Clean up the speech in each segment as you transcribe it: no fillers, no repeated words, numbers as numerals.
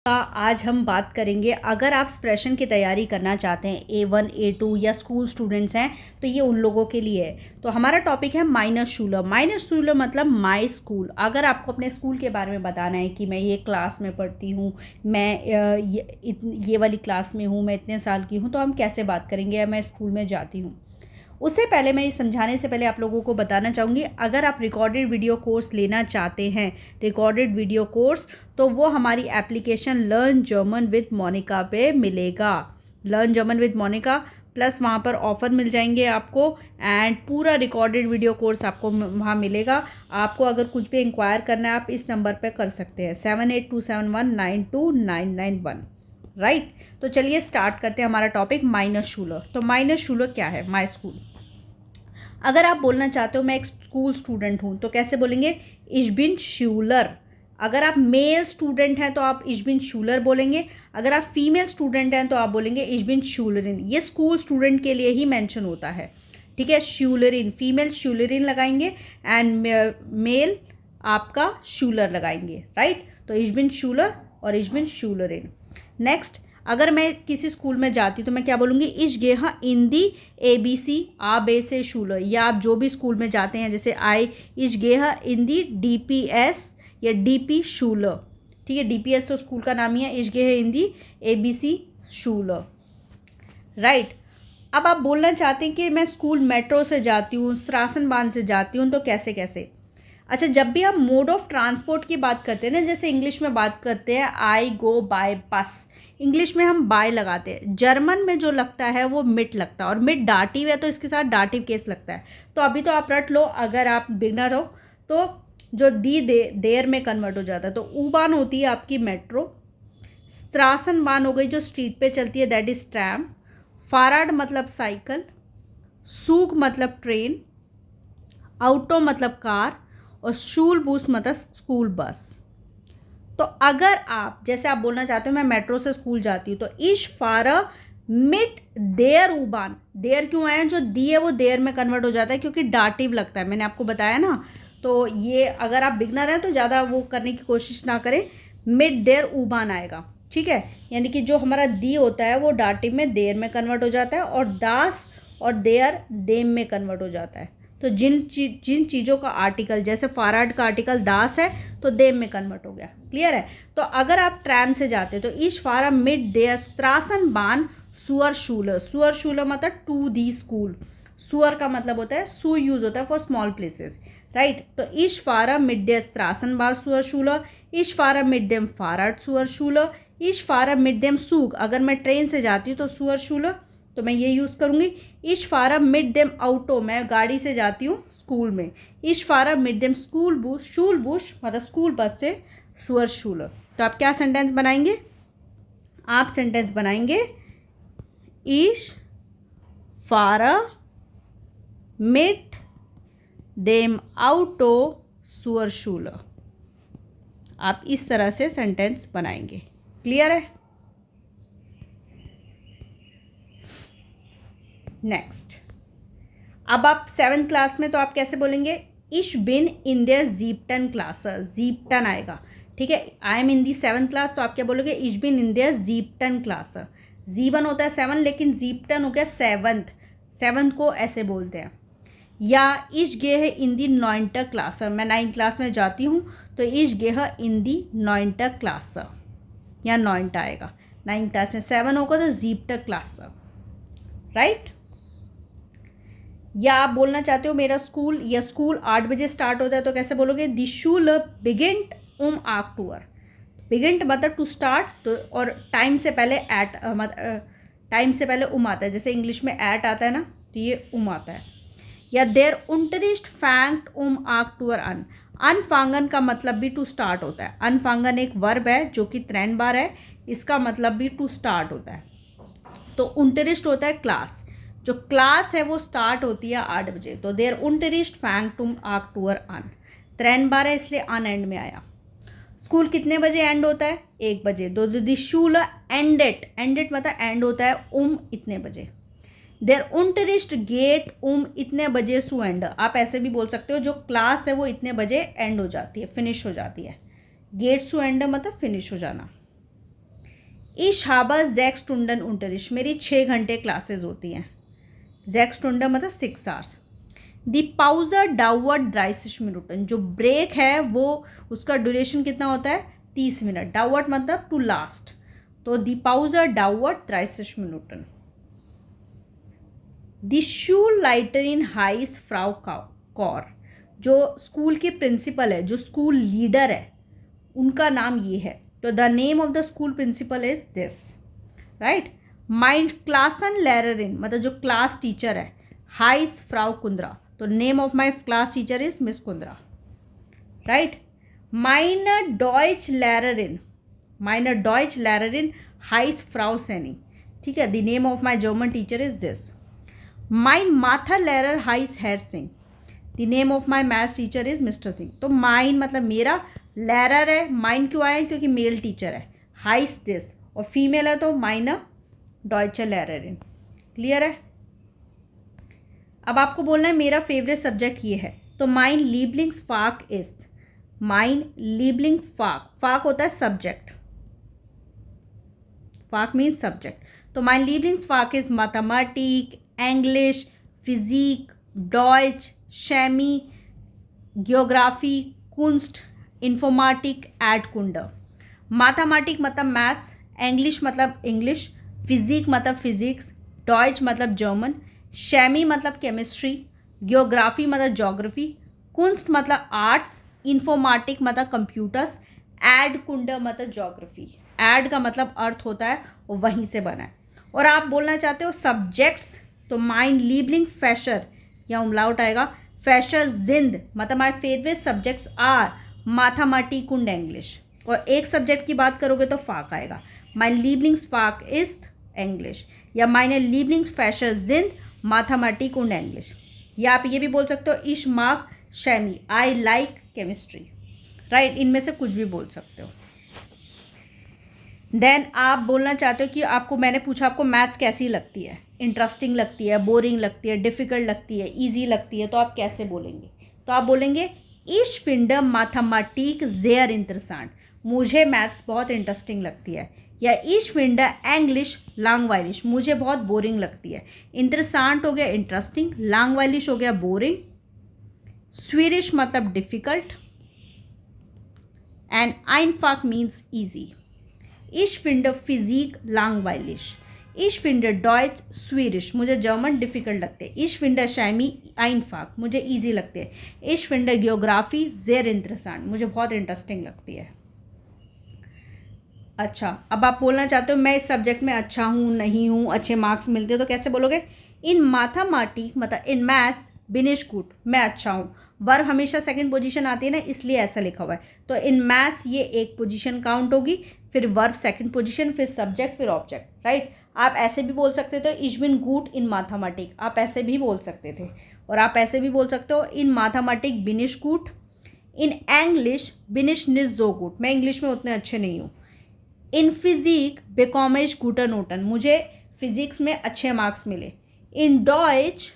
आज हम बात करेंगे, अगर आप एक्सप्रेशन की तैयारी करना चाहते हैं A1 A2 या स्कूल स्टूडेंट्स हैं तो ये उन लोगों के लिए है। तो हमारा टॉपिक है माइनर शूलर। माइनर शूलर मतलब माय स्कूल। अगर आपको अपने स्कूल के बारे में बताना है कि मैं ये क्लास में पढ़ती हूँ, मैं ये वाली क्लास में हूँ, मैं इतने साल की हूँ, तो हम कैसे बात करेंगे या मैं स्कूल में जाती हूँ। उससे पहले मैं ये समझाने से पहले आप लोगों को बताना चाहूँगी, अगर आप रिकॉर्डेड वीडियो कोर्स लेना चाहते हैं, रिकॉर्डेड वीडियो कोर्स, तो वो हमारी application learn German with Monika पे मिलेगा। Learn German with Monika plus वहाँ पर ऑफ़र मिल जाएंगे आपको, एंड पूरा रिकॉर्डेड वीडियो कोर्स आपको वहाँ मिलेगा। आपको अगर कुछ भी इंक्वायर करना है आप इस नंबर पे कर सकते हैं 7827192991। राइट। तो चलिए स्टार्ट करते हैं हमारा टॉपिक माइनर शूलर। तो माइनर शूलर क्या है? My school. अगर आप बोलना चाहते हो मैं एक स्कूल स्टूडेंट हूँ तो कैसे बोलेंगे? इश बिन शूलर। अगर आप मेल स्टूडेंट हैं तो आप इश बिन शूलर बोलेंगे। अगर आप फीमेल स्टूडेंट हैं तो आप बोलेंगे इश बिन शूलरिन। ये स्कूल स्टूडेंट के लिए ही मेंशन होता है, ठीक है। शूलरिन, फीमेल शूलरिन लगाएंगे एंड मेल आपका शूलर लगाएंगे। राइट। तो इश बिन शूलर और इश बिन शूलरिन। नेक्स्ट, अगर मैं किसी स्कूल में जाती हूँ तो मैं क्या बोलूँगी? इश गेहा इन दी ABC आ बे से शूलर। या आप जो भी स्कूल में जाते हैं, जैसे आई इश गेहा इन दी DPS या DP शूलर, ठीक है। DPS तो स्कूल का नाम ही है। इश गेहा इन दी ABC शूलर। राइट। अब आप बोलना चाहते हैं कि मैं स्कूल मेट्रो से जाती हूँ, स्ट्रासन से जाती हूँ, तो कैसे कैसे? अच्छा, जब भी हम मोड ऑफ ट्रांसपोर्ट की बात करते हैं ना, जैसे इंग्लिश में बात करते हैं आई गो बाय बस, इंग्लिश में हम बाय लगाते हैं। जर्मन में जो लगता है वो मिट लगता है, और मिट डाटिव है तो इसके साथ डाटिव केस लगता है। तो अभी तो आप रट लो, अगर आप बिगनर हो तो जो दी देर में कन्वर्ट हो जाता है। तो ऊबान होती है आपकी मेट्रो, स्ट्रासन बान हो गई जो स्ट्रीट पे चलती है, दैट इज ट्रैम। फाराड मतलब साइकिल, सूग मतलब ट्रेन, ऑटो मतलब कार, और शूल बूस मतलब स्कूल बस। तो अगर आप, जैसे आप बोलना चाहते हो मैं मेट्रो से स्कूल जाती हूँ, तो इश फारा मिट देयर उबान। देयर क्यों आया? जो दी है वो देयर में कन्वर्ट हो जाता है क्योंकि डाटिव लगता है, मैंने आपको बताया ना। तो ये अगर आप बिगनर हैं तो ज़्यादा वो करने की कोशिश ना करें। मिट देयर उबान आएगा, ठीक है। यानी कि जो हमारा दी होता है वो डाटिव में देयर में कन्वर्ट हो जाता है, और दास और देयर देम में कन्वर्ट हो जाता है। तो जिन चीज़ों का आर्टिकल, जैसे फाराड का आर्टिकल दास है तो देम में कन्वर्ट हो गया। क्लियर है? तो अगर आप ट्रैम से जाते तो इश फारा मिड देयर स्ट्रासन बान सुअर शूलर। सुअर शूलर मतलब टू दी स्कूल। सुअर का मतलब होता है, सू यूज होता है फॉर स्मॉल प्लेसेस। राइट। तो इश फारा मिड देयर स्ट्रासन बार सुअर शूलर, इश फारा मिड देम फाराड सुअर शूलर, इश फारा मिड देम सूग। अगर मैं ट्रेन से जाती हूँ तो सुअर शूलर, तो मैं ये यूज़ करूँगी। इश फारा मिड देम ऑटो, मैं गाड़ी से जाती हूँ स्कूल में। इश फारा मिड देम स्कूल बूस, शूल बूस मतलब स्कूल बस से सुअर शूलर। तो आप क्या सेंटेंस बनाएंगे? आप सेंटेंस बनाएंगे इश फारा मिड देम ऑटो सुअर शूलर। आप इस तरह से सेंटेंस बनाएंगे। क्लियर है? नेक्स्ट, अब आप 7th क्लास में, तो आप कैसे बोलेंगे? इश बिन इन देयर जीप्टन क्लास। जीप्टन आएगा, ठीक है। I am in the 7th class, तो आप क्या बोलोगे? इश बिन इन देयर जीप्टन क्लास। जीवन होता है 7, लेकिन जीप्टन हो गया 7th। 7th को ऐसे बोलते हैं। या इश गे है इन दी 9th क्लास, मैं 9th क्लास में जाती हूँ तो इश गे है इन दी 9th क्लास, या 9th आएगा। 9th क्लास में 7 होगा तो जीप्टन क्लास। राइट। या आप बोलना चाहते हो मेरा स्कूल या स्कूल 8 बजे स्टार्ट होता है, तो कैसे बोलोगे? दी शूल बिगिंट आक्टूअर। बिगिंट मतलब टू स्टार्ट, तो और टाइम से पहले एट, टाइम से पहले आता है। जैसे इंग्लिश में एट आता है ना, तो ये आता है। या देर उंटरिस्ट फैंक्ट आक्टूअर अन। अनफांगन का मतलब भी टू स्टार्ट होता है। अनफांगन एक वर्ब है जो कि 3 बार है, इसका मतलब भी टू स्टार्ट होता है। तो उंटरिस्ट होता है क्लास, जो क्लास है वो स्टार्ट होती है 8 बजे। तो देर उंटरिस्ट फैंग टूम आक्टूअर अन, 3 बार है इसलिए अन एंड में आया। स्कूल कितने बजे एंड होता है? 1 बजे। तो द शूल एंडेड, एंडेड मतलब एंड होता है इतने बजे। देर उंटरिस्ट गेट इतने बजे सु एंड। आप ऐसे भी बोल सकते हो, जो क्लास है वो इतने बजे एंड हो जाती है, फिनिश हो जाती है। गेट सु एंड मतलब फिनिश हो जाना। Ich habe 6 Stunden Unterricht, मेरी 6 घंटे क्लासेस होती हैं. 6 Stunden मतलब 6 hours. दी पाउज़र डाउवर्ड 30 मिनटन, जो ब्रेक है वो उसका ड्यूरेशन कितना होता है 30 मिनट. डाउवर्ड मतलब टू लास्ट, तो दी पाउज़र डाउवर्ड 30 मिनटन. दी Schulleiterin इन हाइस फ्राउ कॉर, जो स्कूल की प्रिंसिपल है, जो स्कूल लीडर है, उनका नाम ये है. तो the name of the school principal is this, right. माइंड क्लासन लेररिन मतलब जो क्लास टीचर है, हाइस फ्राउ कुंद्रा, तो name of my class teacher is miss Kundra, right. माइनर डॉइच लेररिन हाइस फ्राउ सैनी, ठीक है. The name of my German teacher is this. माई माथा लेरर हाइस हैर Singh, the name of my maths teacher is mister Singh. तो माइन मतलब मेरा, लेरर है, माइन क्यों आया क्योंकि मेल टीचर है, हाइस दिस, और फीमेल है तो माइनर डॉइचर लेररिन. क्लियर है. अब आपको बोलना है मेरा फेवरेट सब्जेक्ट ये है, तो माइन लीबलिंग्स फाक इस्ट. माइन लीबलिंग फाक होता है सब्जेक्ट, फाक मीन्स सब्जेक्ट. तो माइन लीबलिंग्स फाक इज मैथमेटिक, इंग्लिश, फिजिक, डॉइच, शेमी, ज्योग्राफी, कुंस्ट, इन्फॉर्मेटिक, एडकुंड. मैथमेटिक मतलब मैथ्स, इंग्लिश मतलब इंग्लिश, फिजिक मतलब फिजिक्स, डॉइच मतलब जर्मन, शेमी मतलब केमिस्ट्री, ज्योग्राफी मतलब ज्योग्राफी, कुंस्ट मतलब आर्ट्स, इन्फॉर्मेटिक मतलब कंप्यूटर्स, एडकुंड मतलब ज्योग्राफी. एड का मतलब अर्थ होता है वो वहीं से बना है. और आप बोलना चाहते हो सब्जेक्ट्स, तो माइन लीबलिंग फैशर, या उमलाउट आएगा, फैशर जिंद मतलब my favourite subjects are mathematic and English. और एक सब्जेक्ट की बात करोगे तो फाक आएगा, माइन लीबलिंग्स फाक इज इंग्लिश, या माइने लीबलिंग्स फैशर जिंद मैथमेटिक एंड इंग्लिश. या आप ये भी बोल सकते हो इश मार्क शेमी, आई लाइक केमिस्ट्री, राइट. इनमें से कुछ भी बोल सकते हो. देन आप बोलना चाहते हो कि आपको, मैंने पूछा आपको मैथ्स कैसी लगती है, इंटरेस्टिंग लगती है, बोरिंग लगती है, डिफ़िकल्ट लगती है, ईजी लगती है, तो आप कैसे बोलेंगे. तो आप बोलेंगे इश फिंडर मैथमेटिक ज़ेयर इंटरेस्टेंट, मुझे मैथ्स बहुत इंटरेस्टिंग लगती है. या इश फिंडर इंग्लिश लैंग्वेलिश, मुझे बहुत बोरिंग लगती है. इंटरेस्टेंट हो गया इंटरेस्टिंग, लैंग्वेलिश हो गया बोरिंग, स्वीडिश मतलब डिफ़िकल्ट, एंड आइनफाक means easy. Ich finde Physik langweilig. Ich finde Deutsch schwierig. मुझे जर्मन डिफ़िकल्ट लगते हैं. Ich finde Chemie einfach. मुझे ईजी लगते हैं. Ich finde Geography sehr interessant. मुझे बहुत इंटरेस्टिंग लगती है. अच्छा, अब आप बोलना चाहते हो मैं इस सब्जेक्ट में अच्छा हूँ, नहीं हूँ, अच्छे मार्क्स मिलते हैं, तो कैसे बोलोगे. इन मैथमेटिक्स मतलब इन मैथ्स बिनिश गुड, मैं अच्छा हूँ. वर्ब हमेशा सेकंड पोजीशन आती है ना, इसलिए ऐसा लिखा हुआ है. तो इन मैथ्स ये एक पोजीशन काउंट होगी, फिर वर्ब सेकंड पोजीशन, फिर सब्जेक्ट, फिर ऑब्जेक्ट, राइट. आप ऐसे भी बोल सकते थे is been good in mathematic, आप ऐसे भी बोल सकते थे. और आप ऐसे भी बोल सकते हो इन मैथमेटिक बिनिश गुड, इन इंग्लिश बिनिश निज जो गुड, मैं इंग्लिश में उतने अच्छे नहीं हूँ. इन फिजिक बेकॉमेज गुटर नोटन, मुझे फिजिक्स में अच्छे मार्क्स मिले. इन डॉइच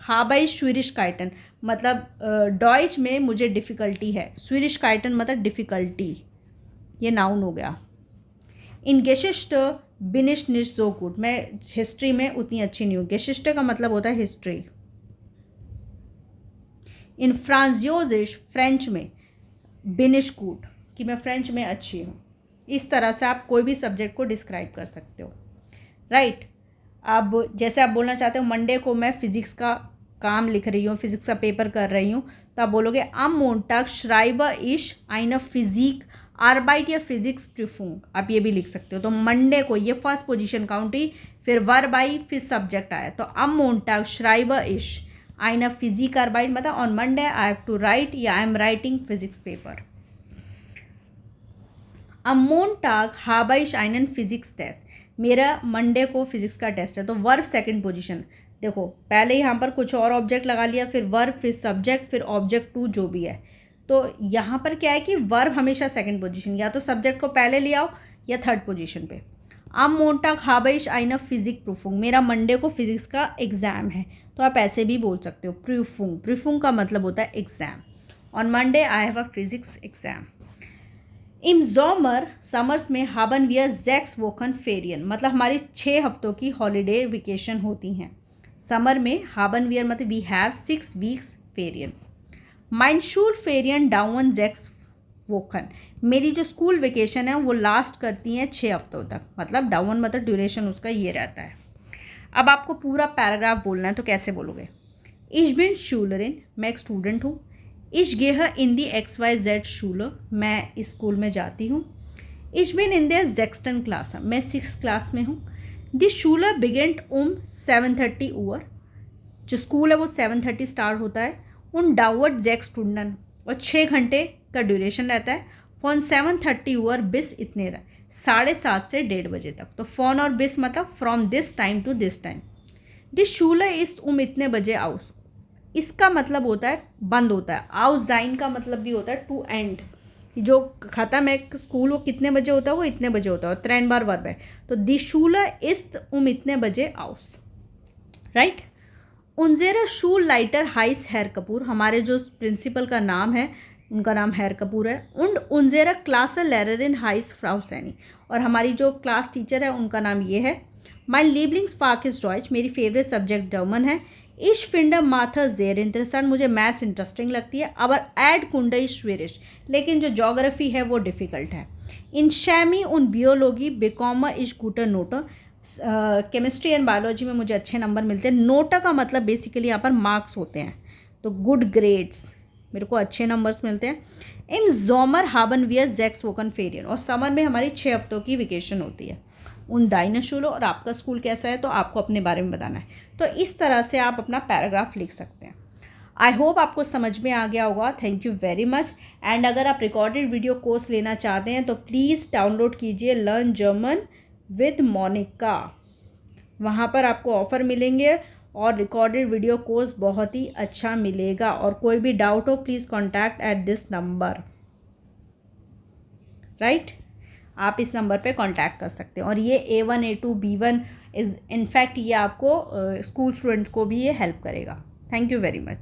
हाबाई स्वीरिश काइटन, मतलब डॉइच में मुझे डिफ़िकल्टी है. स्वीरिश काइटन मतलब डिफ़िकल्टी, ये नाउन हो गया. इन गेशिस्ट बिनिश निश जो गुड, मैं हिस्ट्री में उतनी अच्छी नहीं हूँ. गेशिस्ट का मतलब होता है हिस्ट्री. इन फ्रांसियोजिश फ्रेंच में बिनिश गुड, कि मैं फ्रेंच में अच्छी हूँ. इस तरह से आप कोई भी सब्जेक्ट को डिस्क्राइब कर सकते हो, राइट. अब जैसे आप बोलना चाहते हो मंडे को मैं फ़िज़िक्स का काम लिख रही हूँ, फिज़िक्स का पेपर कर रही हूँ, तो आप बोलोगे am Montag schreibe ich eine Physik Arbeit या फिजिक्स प्रिफूंग, आप ये भी लिख सकते हो. तो मंडे को ये फर्स्ट पोजीशन काउंट हुई, फिर वर्ब आई, फिर सब्जेक्ट आया. तो am Montag schreibe ich eine Physik Arbeit मतलब on Monday I have to write, या I am writing physics paper. am Montag habe ich einen physics test, मेरा Monday को physics का टेस्ट है. तो वर्ब सेकंड पोजीशन, देखो पहले यहाँ पर कुछ और ऑब्जेक्ट लगा लिया, फिर वर्ब, फिर सब्जेक्ट, फिर ऑब्जेक्ट टू जो भी है. तो यहाँ पर क्या है कि वर्ब हमेशा सेकंड पोजीशन, या तो सब्जेक्ट को पहले ले आओ या थर्ड पोजीशन पे. am Montag habe ich eine फिजिक प्रूफूंग, मेरा मंडे को फिजिक्स का एग्ज़ाम है, तो आप ऐसे भी बोल सकते हो प्रूफूंग. प्रूफूंग का मतलब होता है exam. On Monday I have a physics exam. इम जोमर समर्स में हाबन वियर 6 वोकन फेरियन, मतलब हमारी 6 हफ्तों की हॉलीडे वेकेशन होती हैं। समर में हाबन वियर मतलब वी हैव 6 वीक्स फेरियन। माइन शूल फेरियन डाउन 6 वोकन, मेरी जो स्कूल वेकेशन है वो लास्ट करती हैं 6 हफ्तों तक, मतलब डाउन मतलब ड्यूरेशन उसका ये रहता है। अब आपको पूरा पैराग्राफ बोलना है, तो कैसे बोलोगे? इश बिन शूलरिन, मैं एक स्टूडेंट हूँ। इश गेह इन दी XYZ शूलर, मैं इस स्कूल में जाती हूँ। इश बिन इन देयर 6th क्लास, मैं 6th क्लास में हूँ। दी शूलर बिगेंट 7:30 उवर, जो स्कूल है वो 7:30 स्टार्ट होता है। उन डाउट 6 स्टूडेंट, और 6 घंटे का ड्यूरेशन रहता है। फोन 7:30 उवर बिस इतने 7:30 से 1:30 बजे तक। तो फोन और बिस मतलब from this time to this time. दिस शूलर इस इतने बजे आउस, इसका मतलब होता है बंद होता है। आउस जाइन का मतलब भी होता है टू एंड, जो ख़त्म है स्कूल वो कितने बजे होता है, वो इतने बजे होता है। और 3 बार वर्ब है, तो दिस शूलर इस इतने बजे आउस, राइट। उनजेरा शूल लाइटर हाइस हैर कपूर, हमारे जो प्रिंसिपल का नाम है उनका नाम हैर कपूर है। उंड उनजेरा क्लास लेररिन हाइस फ्राउ सैनी, और हमारी जो क्लास टीचर है उनका नाम ये है। माई लिबलिंग्स फाक इज डॉइच, मेरी फेवरेट सब्जेक्ट जर्मन है। इश फिंडर माथर जेर इंटरेस्टेंट, मुझे मैथ्स इंटरेस्टिंग लगती है। अबर एड कुंड इज स्वेरिश, लेकिन जो जोग्राफी है वो डिफ़िकल्ट है। इन शैमी उन बियोलॉगी बिकॉमर इज गुटर नोटर, केमिस्ट्री एंड बायोलॉजी में मुझे अच्छे नंबर मिलते हैं। नोटा का मतलब बेसिकली यहाँ पर मार्क्स होते हैं, तो गुड ग्रेड्स, मेरे को अच्छे नंबर्स मिलते हैं। इन जोमर हाबन वियर 6 वोकन फेरियन, और समर में हमारी 6 हफ्तों की वेकेशन होती है। उन दाइना शूलो, और आपका स्कूल कैसा है तो आपको अपने बारे में बताना है। तो इस तरह से आप अपना पैराग्राफ लिख सकते हैं। आई होप आपको समझ में आ गया होगा। Thank you very much. And अगर आप रिकॉर्डेड वीडियो कोर्स लेना चाहते हैं तो प्लीज़ डाउनलोड कीजिए लर्न जर्मन विद मोनिका, वहाँ पर आपको ऑफ़र मिलेंगे और रिकॉर्डेड वीडियो कोर्स बहुत ही अच्छा मिलेगा। और कोई भी डाउट हो please contact at this number, right. आप इस नंबर पे कांटेक्ट कर सकते हैं। और ये A1 A2 B1 is in fact ये आपको स्कूल स्टूडेंट्स को भी ये हेल्प करेगा। Thank you very much.